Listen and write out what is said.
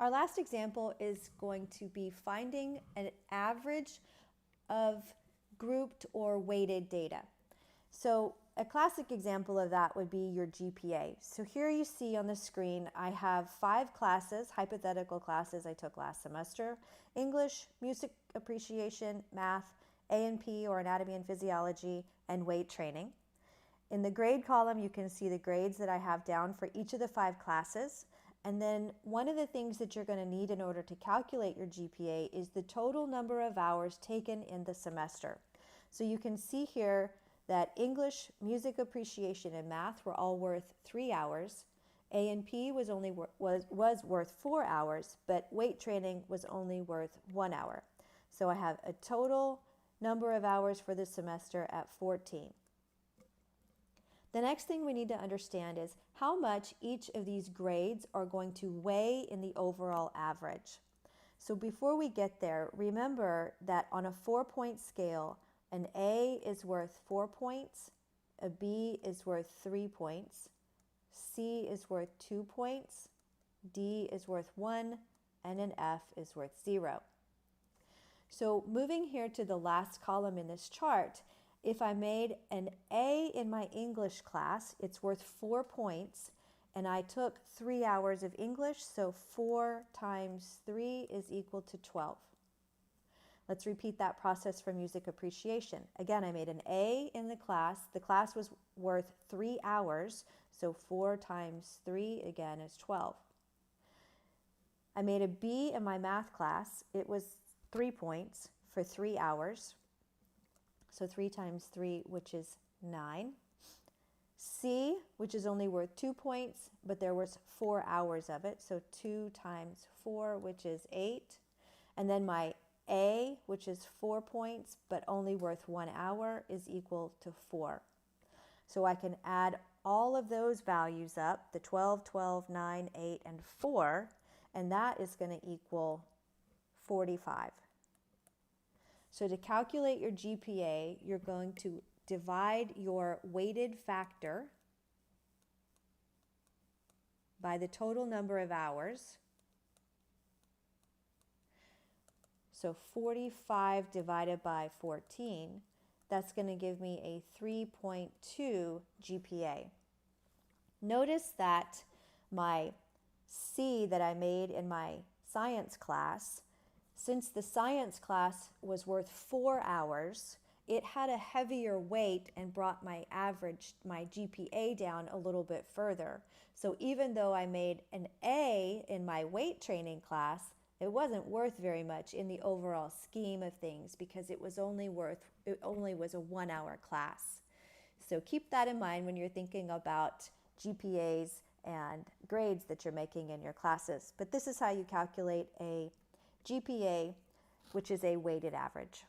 our last example is going to be finding an average of grouped or weighted data. So a classic example of that would be your GPA. So here you see on the screen, I have 5 classes, hypothetical classes I took last semester: English, music appreciation, math, A&P or anatomy and physiology, and weight training. In the grade column, you can see the grades that I have down for each of the 5 classes. And then one of the things that you're going to need in order to calculate your GPA is the total number of hours taken in the semester. So you can see here that English, music appreciation, and math were all worth 3 hours. A&P was worth 4 hours, but weight training was only worth 1 hour. So I have a total number of hours for the semester at 14. The next thing we need to understand is how much each of these grades are going to weigh in the overall average. So before we get there, remember that on a 4-point scale, an A is worth 4 points, a B is worth 3 points, C is worth 2 points, D is worth 1, and an F is worth 0. So moving here to the last column in this chart, if I made an A in my English class, it's worth 4 points, and I took 3 hours of English, so 4 times 3 is equal to 12. Let's repeat that process for music appreciation. Again, I made an A in the class. The class was worth 3 hours, so 4 times 3 again is 12. I made a B in my math class. It was 3 points for 3 hours. So 3 times 3, which is 9. C, which is only worth 2 points, but there was 4 hours of it. So 2 times 4, which is 8. And then my A, which is 4 points, but only worth 1 hour, is equal to 4. So I can add all of those values up, the 12, 12, 9, 8, and 4, and that is going to equal 45. So to calculate your GPA, you're going to divide your weighted factor by the total number of hours. So 45 divided by 14, that's going to give me a 3.2 GPA. Notice that my C that I made in my science class, since the science class was worth 4 hours, it had a heavier weight and brought my GPA down a little bit further. So even though I made an A in my weight training class, it wasn't worth very much in the overall scheme of things because it only was a 1 hour class. So keep that in mind when you're thinking about GPAs and grades that you're making in your classes. But this is how you calculate a GPA, which is a weighted average.